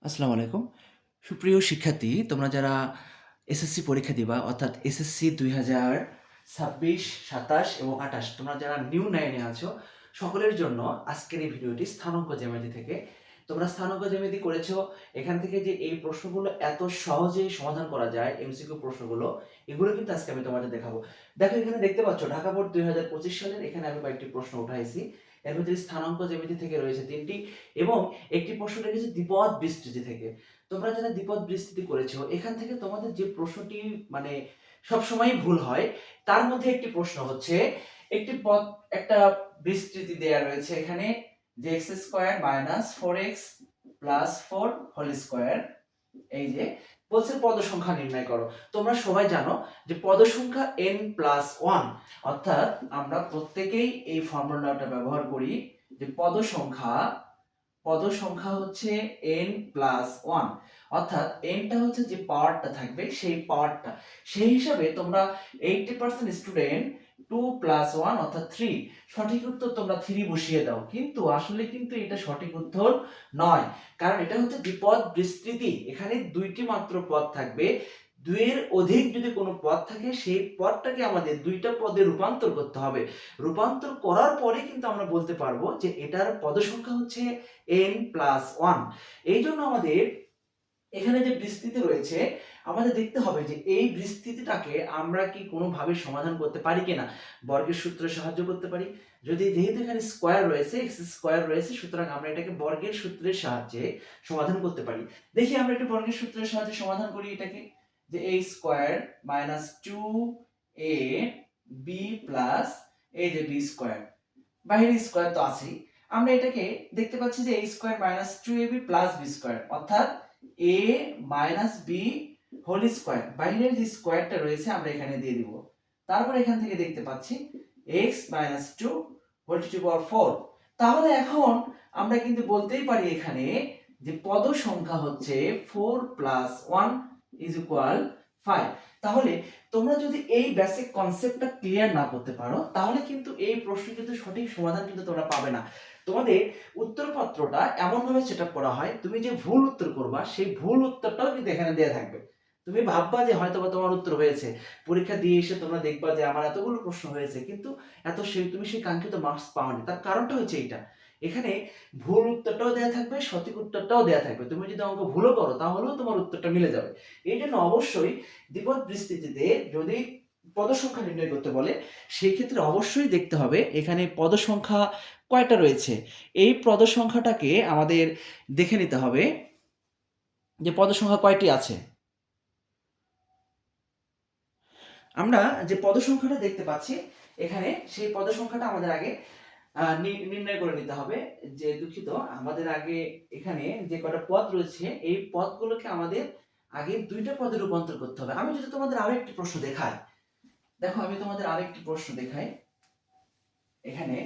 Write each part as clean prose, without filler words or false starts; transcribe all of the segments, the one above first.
আসসালামু আলাইকুম। সুপ্রিয় শিক্ষার্থী, তোমরা যারা এসএসসি পরীক্ষা দিবা অর্থাৎ এসএসসি 2026, 27 এবং 28 তোমরা যারা নিউ 9 এ আছো সকলের জন্য আজকের এই ভিডিওটি স্থানাঙ্ক জ্যামিতি থেকে। তোমরা স্থানাঙ্ক জ্যামিতি করেছো, এখান থেকে যে এই প্রশ্নগুলো এত সহজেই সমাধান করা যায় এমসিকিউ প্রশ্নগুলো, এগুলো কিন্তু আজকে আমি তোমাদের দেখাবো। দেখো এখানে দেখতে পাচ্ছ ঢাকা বোর্ড 2025 সালের এখানে আমি কয়েকটি প্রশ্ন উঠাইছি। এর মধ্যে স্থানাঙ্ক জ্যামিতি থেকে রয়েছে 3টি এবং একটি প্রশ্ন রেখেছে দ্বিপদ বিস্তৃতি থেকে। তোমরা যারা দ্বিপদ বিস্তৃতি করেছো এখান থেকে তোমাদের যে প্রশ্নটি মানে সবসময় ভুল হয়, তার মধ্যে একটি প্রশ্ন হচ্ছে একটি পদ একটা বিস্তৃতি দেয়া রয়েছে এখানে যে x square minus 4x plus 4 whole square, এই যে বলছে পদ সংখ্যা নির্ণয় করো। তোমরা সবাই জানো যে পদ সংখ্যা n প্লাস 1, অর্থাৎ আমরা প্রত্যেকেই এই ফর্মুলাটা ব্যবহার করি যে পদ সংখ্যা হচ্ছে n প্লাস 1, অর্থাৎ n টা হচ্ছে যে পাওয়ারটা থাকবে সেই পাওয়ারটা। সেই হিসাবে তোমরা 80% স্টুডেন্ট 2 প্লাস 1 অর্থাৎ 3, সঠিক উত্তর তোমরা 3 বসিয়ে দাও, কিন্তু আসলে কিন্তু এটা সঠিক উত্তর নয়, কারণ এটা হচ্ছে দ্বিপদ বিস্তৃতি। এখানে দুইটি মাত্র পদ থাকবে, দুইয়ের অধিক যদি কোনো পদ থাকে সেই পদটাকে আমাদের দুইটা পদে রূপান্তর করতে হবে। রূপান্তর করার পরে কিন্তু আমরা বলতে পারবো যে এটার পদ সংখ্যা হচ্ছে n প্লাস 1। এই জন্য আমাদের এখানে যে বিস্তৃতি রয়েছে আমাদের দেখতে হবে যে এই বিস্তৃতিটাকে আমরা কি কোনোভাবে সমাধান করতে পারি কিনা। বর্গের সূত্রে সাহায্য করতে পারি, যেহেতু এখানে স্কোয়ার রয়েছে, এক্স স্কোয়ার রয়েছে, সুতরাং আমরা এটাকে বর্গের সূত্রের সাহায্যে সমাধান করতে পারি। দেখি আমরা একটু বর্গের সূত্রের সাহায্যে সমাধান করি এটাকে, যে a square minus 2a b plus এই যে বি স্কোয়ার, বাইরের স্কোয়ার তো আছেই, আমরা এটাকে দেখতে পাচ্ছি যে a square minus 2ab plus b square, অর্থাৎ a minus b whole square, বাইরের যে স্কোয়ারটা রয়েছে আমরা এখানে দিয়ে দিব। তারপর এখান থেকে দেখতে পাচ্ছি x minus 2 whole to the power 4। তাহলে এখন আমরা কিন্তু বলতেই পারি এখানে যে পদ সংখ্যা হচ্ছে 4 প্লাস 1 ইজ ইকুয়াল 5। তাহলে তোমরা যদি এই বেসিক কনসেপ্টটা ক্লিয়ার না করতে পারো তাহলে কিন্তু এই প্রশ্ন কিন্তু সঠিক সমাধান কিন্তু তোমরা পাবে না। তোমাদের উত্তরপত্রটা এমন ভাবে সেটআপ করা হয়, তুমি যে ভুল উত্তর করবা সেই ভুল উত্তরটাও কিন্তু এখানে দেয়া থাকবে। তুমি ভাববা যে হয়তো বা তোমার উত্তর হয়েছে, পরীক্ষা দিয়ে এসে তোমরা দেখবা যে আমার এতগুলো প্রশ্ন হয়েছে কিন্তু তুমি সেই কাঙ্ক্ষিত মার্কস পাওনি। তার কারণটা হচ্ছে এইটা, এখানে ভুল উত্তরটাও দেয়া থাকবে, সঠিক উত্তরটাও দেয়া থাকবে। তুমি যদি অঙ্ক ভুলও করো তাহলেও তোমার উত্তরটা মিলে যাবে। এই জন্য অবশ্যই দ্বিপদ বিস্তৃতিতে যদি পদ সংখ্যা নির্ণয় করতে বলে সেই ক্ষেত্রে অবশ্যই দেখতে হবে এখানে পদ সংখ্যা কয়টা রয়েছে। এই পদ সংখ্যাটাকে আমাদের দেখে নিতে হবে যে পদ সংখ্যা কয়টি আছে। আমরা যে পদ সংখ্যাটা দেখতে পাচ্ছি এখানে, সেই পদ সংখ্যাটা আমাদের আগে নির্ণয় করে নিতে হবে। যে দুঃখিত, আমাদের আগে এখানে যে কটা পদ রয়েছে এই পদগুলোকে আমাদের আগে দুইটা পদে রূপান্তর করতে হবে। আমি যদি তোমাদের আরো একটি প্রশ্ন দেখাই, দেখো আমি তোমাদের আরেকটি প্রশ্ন দেখাই, এখানে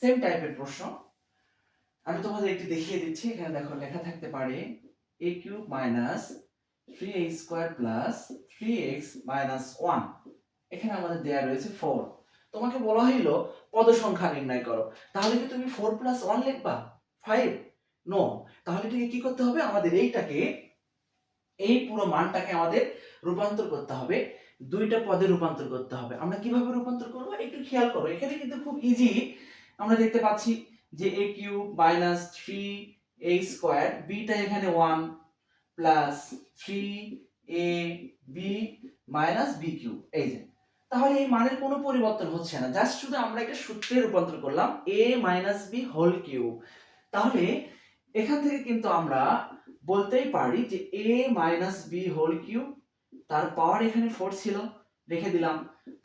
সেম টাইপের প্রশ্ন আমি তোমাদের একটি দেখিয়ে দিচ্ছি। এখানে দেখো লেখা থাকতে পারে a cube minus 3a square plus 3x minus 1, এখানে আমাদের দেয়া রয়েছে 4। তোমাকে বলা হইলো পদ সংখ্যা নির্ণয় করো, তাহলে কি তুমি 4 প্লাস 1 লিখবা 5? নো, তাহলে এটাকে কি করতে হবে, আমাদের এইটাকে এই পুরো মানটাকে আমাদের রূপান্তর করতে হবে, দুইটা পদে রূপান্তর করতে হবে। আমরা কিভাবে রূপান্তর করব একটু খেয়াল করো, এখানে কিন্তু খুব ইজি। আমরা দেখতে পাচ্ছি যে a cube minus 3a square, beta এখানে 1 plus 3ab minus b cube, এই যে। তাহলে এই মানের কোনো পরিবর্তন হচ্ছে না, জাস্ট শুধু আমরা একটা সূত্রে রূপান্তর করলাম a minus b whole cube. তাহলে এখান থেকে কিন্তু আমরা বলতেই পারি যে a minus b whole cube, তার পাওয়ার এখানে 4 ছিল, রেখে দিলাম।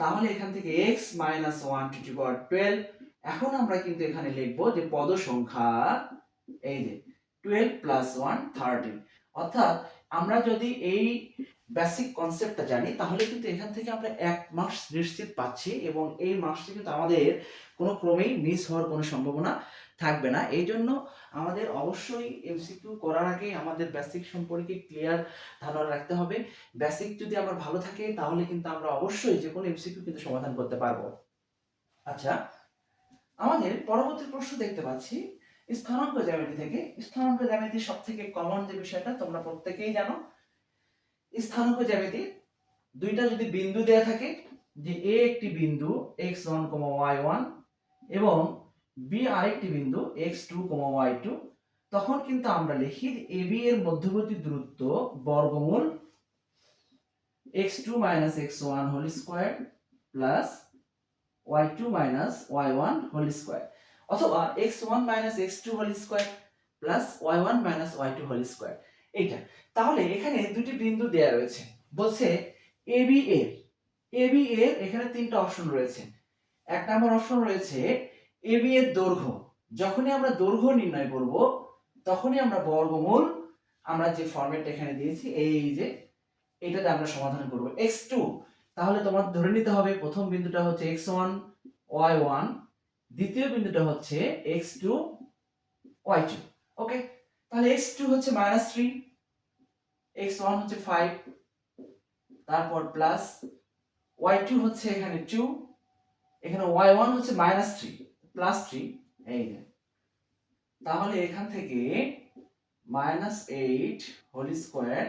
তাহলে এখান থেকে x মাইনাস 1 টু দি পাওয়ার 12। এখন আমরা কিন্তু এখানে লিখব যে পদ সংখ্যা এই যে 12 প্লাস 1 13, অর্থাৎ আমরা যদি এই বেসিক কনসেপ্টটা জানি তাহলে কিন্তু এখান থেকে আমরা এক মার্কস নিশ্চিত পাচ্ছি, এবং এই মার্কসটি কিন্তু আমাদের কোনো ক্রমেই মিস হওয়ার কোনো সম্ভাবনা থাকবে না। এই জন্য আমাদের অবশ্যই এমসিকিউ করার আগে আমাদের বেসিক সম্পর্কে ক্লিয়ার ধারণা রাখতে হবে। বেসিক যদি আমার ভালো থাকে তাহলে কিন্তু আমরা অবশ্যই যে কোনো এমসিকিউ কিন্তু সমাধান করতে পারবো। আচ্ছা, আমাদের পরবর্তী প্রশ্ন দেখতে পাচ্ছি স্থানাঙ্ক জ্যামিতি থেকে, স্থানাঙ্ক জ্যামিতির সবথেকে কমন যে বিষয়টা তোমরা প্রত্যেকেই জানো, স্থানাঙ্ক জ্যামিতি দুইটা যদি বিন্দু দেয়া থাকে, যে এ একটি বিন্দু x1, y1 এবং বি আরেকটি বিন্দু x2, y2, তখন কিন্তু আমরা লিখি AB এর মধ্যবর্তী দূরত্ব বর্গমূল x2 x1 whole square plus y2 y1 whole square, অথবা x1 x2 whole square plus y1 y2 whole square. এইটা তাহলে এখানে দুটি বিন্দু দেয়া রয়েছে, বলছে AB এর এখানে তিনটা অপশন রয়েছে। এক নম্বর অপশন রয়েছে AB এর দৈর্ঘ্য, যখনই আমরা দৈর্ঘ্য নির্ণয় করব তখনই আমরা বর্গমূল, আমরা যে ফরম্যাট এখানে দিয়েছি এই যে এটাতে আমরা সমাধান করব x2, তাহলে তোমার ধরে নিতে হবে প্রথম বিন্দুটা হচ্ছে x1 y1, দ্বিতীয় বিন্দুটা হচ্ছে x2 y2। ওকে, তাহলে x2 হচ্ছে -3, x1 হচ্ছে 5, তারপর প্লাস y2 হচ্ছে এখানে 2, এখানে y1 হচ্ছে -3 প্লাস 3, এই যে তাহলে এখান থেকে -8 হোল স্কয়ার,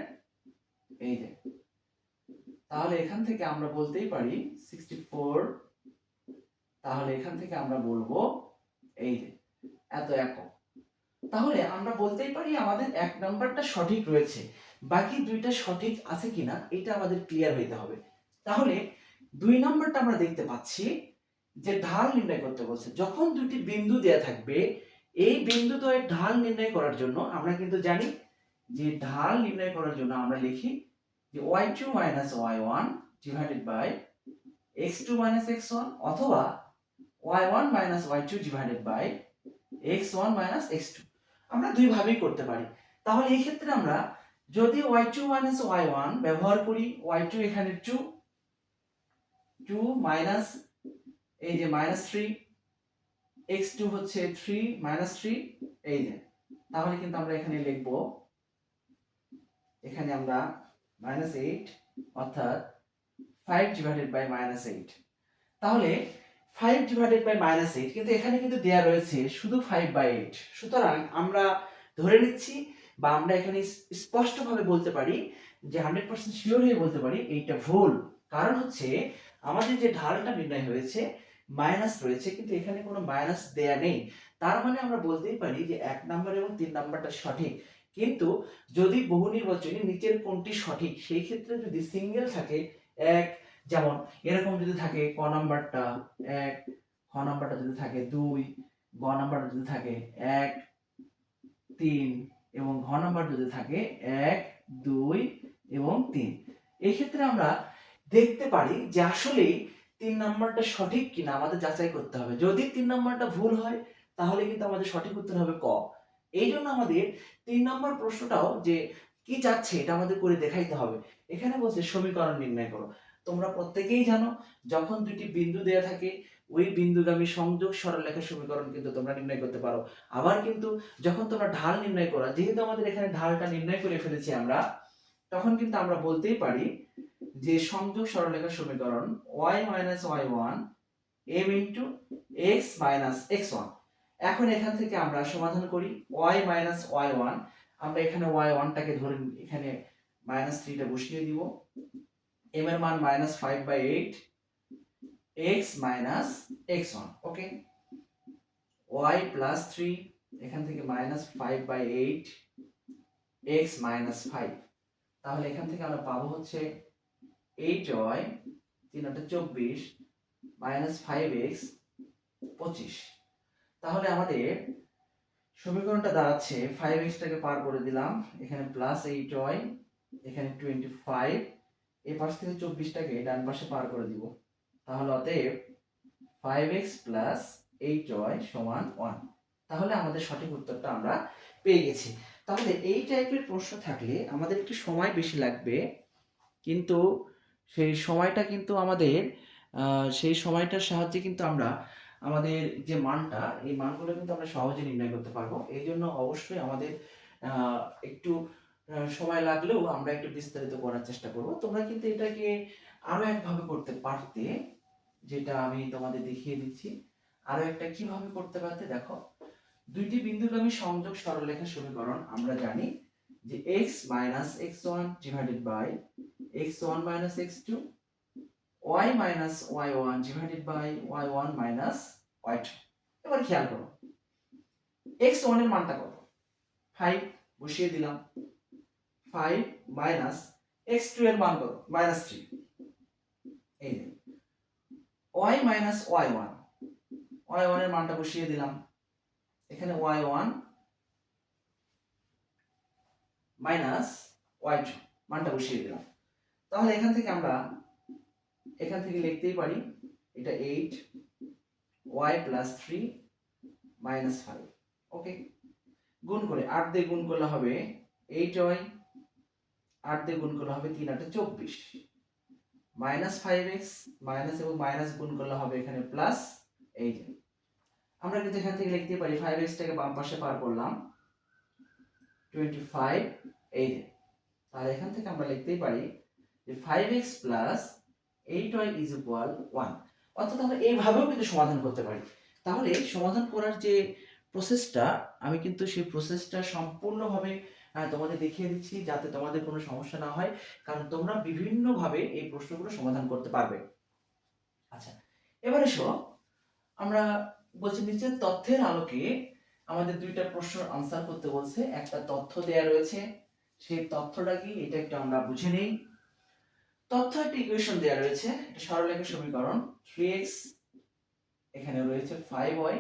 এই যে তাহলে এখান থেকে আমরা বলতেই পারি 64, তাহলে এখান থেকে আমরা বলবো এই যে এত একক। তাহলে আমরা বলতেই পারি আমাদের এক নাম্বারটা সঠিক রয়েছে, বাকি দুইটা সঠিক আছে কিনা এটা আমাদের ক্লিয়ার হইতে হবে। তাহলে দুই নাম্বারটা আমরা দেখতে পাচ্ছি যে ঢাল নির্ণয় করতে বলছে, যখন দুটি বিন্দু দেয়া থাকবে এই বিন্দুদ্বয়ের ঢাল নির্ণয় করার জন্য আমরা কিন্তু জানি যে ঢাল নির্ণয় করার জন্য আমরা লিখি যে y2 y1 divided by x2 x1, অথবা y1 y2 divided by x1 x2। আমরা দুই ভাবেই করতে পারি। তাহলে এই ক্ষেত্রে আমরা যদি y2 y1 ব্যবহার করি, y2 এখানে 2 মাইনাস এই যে -3, x2 হচ্ছে 3 3, এই যে তাহলে কিন্তু আমরা এখানে লিখব, এখানে আমরা -8 অর্থাৎ 5 ডিভাইডেড বাই -8। তাহলে 5 ডিভাইডেড বাই -8, কিন্তু এখানে কিন্তু দেয়া রয়েছে শুধু 5/8, সুতরাং আমরা ধরে নিচ্ছি বা আমরা এখানে স্পষ্টভাবে বলতে পারি যে 100% শিওর হয়ে বলতে পারি এইটা ভুল। কারণ হচ্ছে আমাদের যে ঢালটা নির্ণয় হয়েছে মাইনাস রয়েছে, কিন্তু এখানে কোনো মাইনাস দেয়া নেই। তার মানে আমরা বলতেই পারি যে 1 নাম্বার এবং 3 নাম্বারটা সঠিক। কিন্তু যদি বহু নির্বাচনী নিচের কোনটি সঠিক, সেই ক্ষেত্রে যদি সিঙ্গেল থাকে এক, যেমন এরকম যদি থাকে ক নাম্বারটা 1, খ নাম্বারটা যদি থাকে 2, গ নাম্বারটা যদি থাকে 1 3 এবং ঘ নাম্বার যদি থাকে 1 2 এবং 3, এই ক্ষেত্রে আমরা দেখতে পারি যে আসলে 3 নাম্বারটা সঠিক কিনা আমাদের যাচাই করতে হবে। যদি 3 নাম্বারটা ভুল হয় তাহলে কিন্তু আমাদের সঠিক উত্তর হবে ক। এই জন্য আমাদের 3 নাম্বার প্রশ্নটাও যে কি চাচ্ছে এটা আমাদের করে দেখাইতে হবে। এখানে বলছে সমীকরণ নির্ণয় করো। তোমরা প্রত্যেকেই জানো যখন দুটি বিন্দু দেয়া থাকে ওই বিন্দুগামী সংযোগ সরলরেখার সমীকরণ কিন্তু তোমরা নির্ণয় করতে পারো। আবার কিন্তু যখন তোমরা ঢাল নির্ণয় করো, যেহেতু আমাদের এখানে ঢালটা নির্ণয় করে ফেলেছি আমরা, তখন কিন্তু আমরা বলতেই পারি যে সংযোগ সরলরেখার সমীকরণ y y1 m into x x1। এখন এখান থেকে আমরা সমাধান করি y y1, আমরা এখানে y1 টাকে ধরে এখানে -3 টা বসিয়ে দিব, m এর মান -5/8 x x1। ওকে, y plus 3, এখান থেকে -5/8 x -5, তাহলে এখান থেকে আমরা পাবো হচ্ছে 8y 3 24 -5x 25। তাহলে আমাদের সমীকরণটা দাঁড়াচ্ছে 5x টাকে পার করে দিলাম, এখানে +8y, এখানে 25, এই পাশ থেকে 24 টাকে ডান পাশে পার করে দিব, তাহলে অতএব 5x + 8y = 1। তাহলে আমাদের সঠিক উত্তরটা আমরা পেয়ে গেছি। তাহলে এই টাইপের প্রশ্ন থাকলে আমাদের একটু সময় বেশি লাগবে, কিন্তু সেই সময়টা কিন্তু আমাদের সেই সময়টার সাহায্যে কিন্তু আমরা আমাদের যে মানটা, এই মানগুলো কিন্তু আমরা সহজে নির্ণয় করতে পারবো। এই জন্য অবশ্যই আমাদের একটু সময় লাগলেও আমরা একটু বিস্তারিত করার চেষ্টা করব। তোমরা কিন্তু এটাকে আরো একভাবে করতে পারতে, যেটা আমি তোমাদের দেখিয়ে দিচ্ছি। আরো একটা কিভাবে করতে পারতে দেখো, দুইটি বিন্দুগামী সংযোগ সরলরেখা সমীকরণ আমরা জানি যে x minus x1 divided by x1 minus x2, y minus y1 divided by y1 minus y2। এবার খেয়াল করো x1 এর মানটা কত, 5 বসিয়ে দিলাম, 5 মাইনাস x2 এর মান কত, -3। এই যে y মাইনাস y1, y1 এর মানটা বসিয়ে দিলাম, এখানে y1 মাইনাস y2 মানটা বসিয়ে দিলাম। তাহলে এখান থেকে লিখতেই পারি এটা 8 y প্লাস 3 মাইনাস 5। ওকে, গুণ করে 8 দিয়ে গুণ করলে হবে 8y, 8 দিয়ে গুণ করলে হবে 3 8 24 মাইনাস 5x, মাইনাস এবং মাইনাস গুণ করলে হবে এখানে প্লাস। এই যে আমরা কিন্তু এখান থেকে লিখতে পারি 5x টাকে বাম পাশে পার করলাম 25। এই যে তাহলে এখান থেকে আমরা লিখতেই পারি যে 5x plus 8y is equal 1। অর্থাৎ আমরা এইভাবেও কিন্তু সমাধান করতে পারি। তাহলে সমাধান করার যে প্রসেসটা, আমি কিন্তু সেই প্রসেসটা সম্পূর্ণভাবে তোমাদের দেখিয়ে দিচ্ছি যাতে তোমাদের কোনো সমস্যা না হয়, কারণ তোমরা বিভিন্নভাবে এই প্রশ্নগুলো সমাধান করতে পারবে। আচ্ছা, এবার এসো আমরা বলছি নিচের তথ্যের আলোকে আমাদের দুইটা প্রশ্নের আনসার করতে বলছে। একটা তথ্য দেয়া রয়েছে, সেই তথ্যটা কি এটা একটু আমরা বুঝে নেই। তথ্য একটা ইকুয়েশন দেয়া রয়েছে, এটা সরলরেখা সমীকরণ 3x, এখানে রয়েছে 5y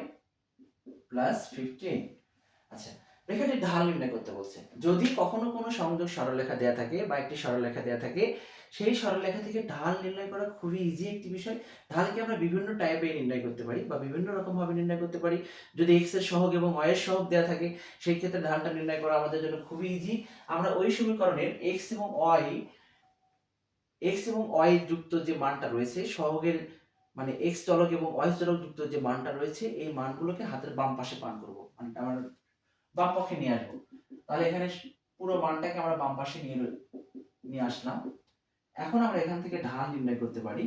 প্লাস 15। আচ্ছা, রেখাটির ঢাল নির্ণয় করতে বলছে। যদি কখনো কোনো সংযোগ সরলরেখা দেয়া থাকে বা একটি সরলরেখা দেয়া থাকে, সেই সরলরেখা থেকে ঢাল নির্ণয় করা খুবই ইজি একটি বিষয়। ঢালকে আমরা বিভিন্ন টাইপে নির্ণয় করতে পারি বা বিভিন্ন রকম ভাবে নির্ণয় করতে পারি। যদি x এর সহগ এবং y এর সহগ দেয়া থাকে, সেই ক্ষেত্রে ঢালটা নির্ণয় করা আমাদের জন্য খুবই ইজি। আমরা ওই সমীকরণের x এবং y যুক্ত যে মানটা রয়েছে, সহগের মানে x চলক এবং y চলক যুক্ত যে মানটা রয়েছে, এই মানগুলোকে হাতের বাম পাশে পান করব, মানে আমরা বাম পক্ষে নিয়ে আসবো। তাহলে এখানে পুরো মানটাকে আমরা বাম পাশে নিয়ে আসলাম। এখন আমরা এখান থেকে ঢাল নির্ণয় করতে পারি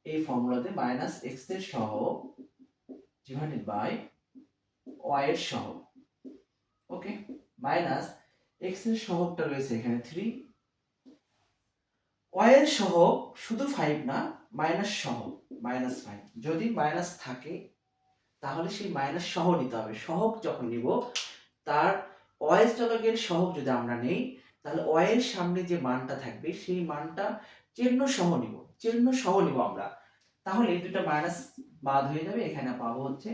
এই ফর্মুলাতে, মাইনাস এক্স এর সহগ ডিভাইডেড বাই ওয়াই এর সহগ। ওকে, মাইনাস এক্স এর সহগটা রয়েছে এখানে 3, ওয়াই এর সহগ শুধু 5 না, মাইনাস সহগ -5। যদি মাইনাস থাকে তাহলে সেই মাইনাস সহ নিতে হবে। সহগ যখন নিব, তার ওয়াই চলকের সহগ যদি আমরা নেই, তাহলে ওয়াই এর সামনে যে মানটা থাকবে সেই মানটা চিহ্ন সহ নিব আমরা। তাহলে এই দুটো মাইনাস বাদ হয়ে যাবে, এখানে পাবো হচ্ছে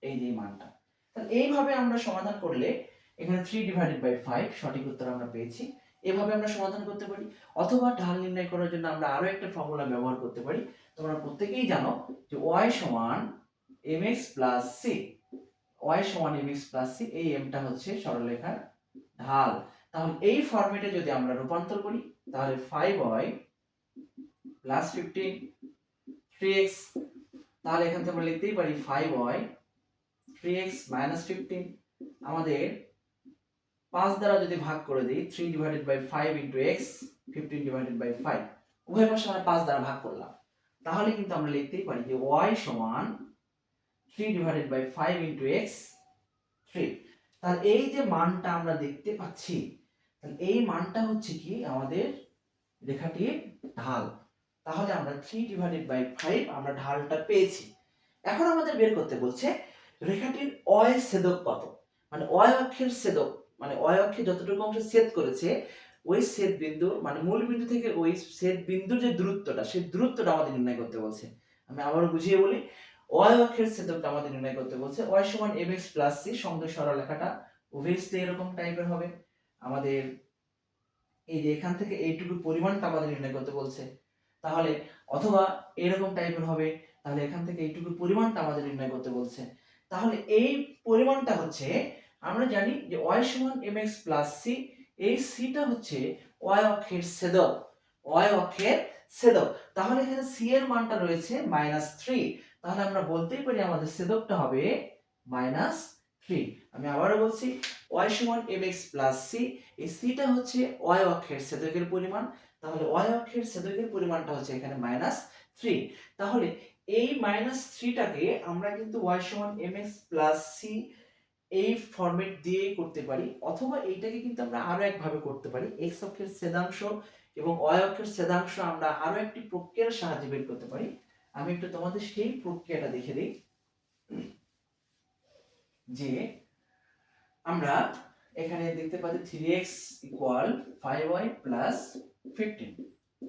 এই যে মানটা। তাহলে এইভাবে আমরা সমাধান করলে এখানে 3 ডিভাইডেড বাই 5 সঠিক উত্তর আমরা পেয়েছি। এভাবে আমরা সমাধান করতে পারি, অথবা ঢাল নির্ণয় করার জন্য আমরা আরো একটা ফর্মুলা ব্যবহার করতে পারি। তোমরা প্রত্যেকেই জানো যে y সমান mx প্লাস c, y সমান mx প্লাস c, এই mটা হচ্ছে সরলরেখার ঢাল। তাহলে এই ফরম্যাটে যদি আমরা রূপান্তর করি, তাহলে 5y প্লাস 15 3x, তাহলে এখান থেকে আমরা লিখতেই পারি 5y 3x মাইনাস 15। আমাদের 5 দ্বারা যদি ভাগ করে দিই, 3 divided by 5 into x, 15 divided by 5, উভয় পাশে আমরা 5 দ্বারা ভাগ করলাম। তাহলে কিন্তু আমরা লিখতেই পারি যে y সমান 3 ডিভাইডেড বাই 5 ইনটু x 3। তাহলে এই যে মানটা আমরা দেখতে পাচ্ছি, তাহলে এই মানটা হচ্ছে কি আমাদের রেখাটির ঢাল। তাহলে আমরা 3 ডিভাইডেড বাই 5 আমরা ঢালটা পেয়েছি। এখন আমাদের বের করতে বলছে রেখাটির অয় ছেদক কত, মানে অয় অক্ষের ছেদক, মানে অয় অক্ষে যতটুকু অংশ ছেদ করেছে, ওই ছেদ বিন্দু মানে মূল বিন্দু থেকে ওই ছেদ বিন্দুর যে দূরত্বটা, সেই দূরত্বটা আমাদের নির্ণয় করতে বলছে। আমি আবারও বুঝিয়ে বলি, অয় অক্ষের ছেদকটা আমাদের নির্ণয় করতে বলছে। y সমান mx প্লাস c, সংযোগ সরলরেখাটা অবভিয়াসলি এরকম টাইপের হবে। আমাদের এই যে এখান থেকে এইটুকু পরিমাণটা আমাদের নির্ণয় করতে বলছে, তাহলে অথবা এরকম টাইপের হবে, তাহলে এখান থেকে এইটুকু পরিমাণটা আমাদের নির্ণয় করতে বলছে। তাহলে এই পরিমাণটা হচ্ছে, আমরা জানি যে y সমান mx প্লাস c, এই cটা হচ্ছে y অক্ষের ছেদক, y অক্ষের ছেদক। তাহলে এখানে c এর মানটা রয়েছে -3, তাহলে আমরা বলতেই পারি আমাদের ছেদকটা হবে -3। আমি আবারও বলছি, y সমান mx প্লাস c, এই cটা হচ্ছে y অক্ষের ছেদকের পরিমাণ, তাহলে y অক্ষের ছেদকের পরিমাণটা হচ্ছে এখানে -3। তাহলে এই -3টাকে আমরা কিন্তু y সমান mx প্লাস c এই ফরম্যাট দিয়ে করতে পারি, অথবা এইটাকে কিন্তু আমরা আরো একভাবে করতে পারি। এক্স অক্ষের ছেদাংশ এবং ওয়াই অক্ষের ছেদাংশ আমরা আরো একটি প্রক্রিয়ার সাহায্যে বের করতে পারি। আমি একটু তোমাদের সেই প্রক্রিয়াটা দেখে দিই। যে আমরা এখানে দেখতে পাচ্ছি 3x equal 5y plus 15,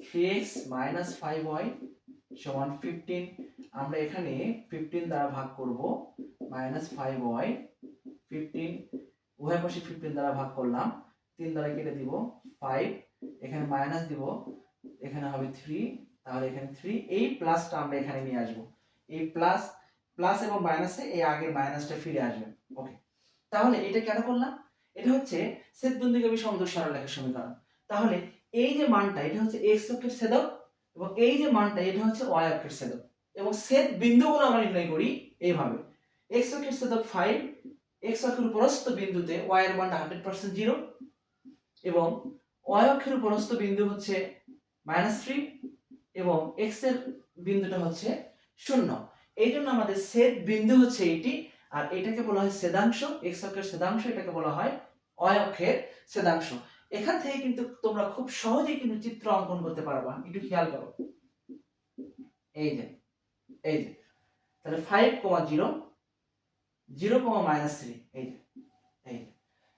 3x minus 5y সমান 15। আমরা এখানে 15 দ্বারা ভাগ করব, মাইনাস 5y 15, উভয় পাশে 15 দ্বারা ভাগ করলাম, 3 দ্বারা কেটে দিব 5, এখানে মাইনাস দিব, এখানে হবে 3, তাহলে এখানে 3, এই প্লাসটা আমরা এখানে নিয়ে আসব, এই প্লাস প্লাস এবং মাইনাসে এই আগের মাইনাসটা ফিরে আসবে। ওকে, তাহলে এটা কেন করলাম? এটা হচ্ছে ছেদবিন্দুগামী সমযোজী সরলরেখার সমীকরণ। তাহলে এই যে মানটা এটা হচ্ছে x অক্ষের ছেদক, এবং এই যে মানটা এটা হচ্ছে y অক্ষের ছেদক, এবং ছেদ বিন্দুগুলো আমরা নির্ণয় করি এইভাবে। x অক্ষের ছেদক 5, x অক্ষের উপরস্থ বিন্দুতে y এর মান 100% 0, এবং y অক্ষের উপরস্থ বিন্দু হচ্ছে -3, এবং x এর বিন্দুটা হচ্ছে 0। এই জন্য আমাদের ছেদ বিন্দু হচ্ছে এইটি, আর এটাকে বলা হয় ছেদাংশ, x অক্ষের ছেদাংশ, এটাকে বলা হয় y অক্ষের ছেদাংশ। এখান থেকে কিন্তু তোমরা খুব সহজেই কিন্তু চিত্র অঙ্কন করতে পারবা, একটু খেয়াল করো। এই যে তাহলে 5,0 0, -3, এই যে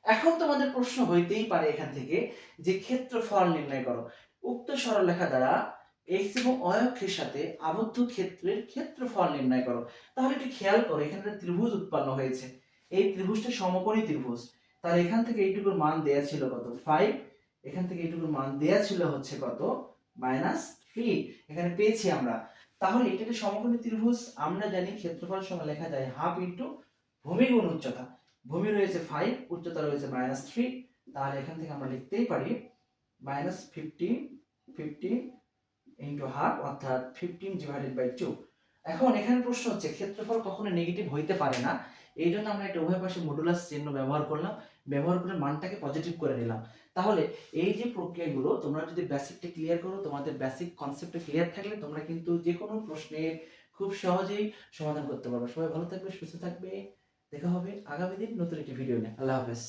এখন তোমাদের প্রশ্ন হইতেই পারে এখান থেকে যে ক্ষেত্রফল নির্ণয় করো। উক্ত সরলরেখা দ্বারা x এবং y অক্ষের সাথে আবদ্ধ ক্ষেত্রের ক্ষেত্রফল নির্ণয় করো। তাহলে একটু খেয়াল করো, এখানে একটা ত্রিভুজ উৎপন্ন হয়েছে, এই ত্রিভুজটা সমকোণী ত্রিভুজ। তাহলে এখান থেকে এইটুকুর মান দেয়া ছিল কত? 5, এখান থেকে এইটুকুর মান দেয়া ছিল হচ্ছে কত? -3, এখানে পেয়েছি আমরা। তাহলে এটা একটা সমকোণী ত্রিভুজ, আমরা জানি ক্ষেত্রফল সমান লেখা যায় হাফ ইনটু ভূমি গুণ উচ্চতা। ভূমি রয়েছে 5, উচ্চতা রয়েছে -3, তাহলে এখান থেকে আমরা লিখতেই পারি -15 ইনটু হাফ, অর্থাৎ 15/2। এখন এখানে প্রশ্ন হচ্ছে ক্ষেত্রফল কখনো নেগেটিভ হইতে পারে না, এই জন্য আমরা একটা উভয় পাশে মডুলাস চিহ্ন ব্যবহার করলাম, ব্যবহার করে মানটাকে পজিটিভ করে নিলাম। তাহলে এই যে প্রক্রিয়াগুলো তোমরা যদি বেসিকটা ক্লিয়ার করো, তোমাদের বেসিক কনসেপ্টটা ক্লিয়ার থাকলে তোমরা কিন্তু যে কোনো প্রশ্নের খুব সহজেই সমাধান করতে পারবে। সবাই ভালো থাকবে, সুস্থ থাকবে, দেখা হবে আগামী দিন নতুন একটি ভিডিও নিয়ে। আল্লাহ হাফেজ।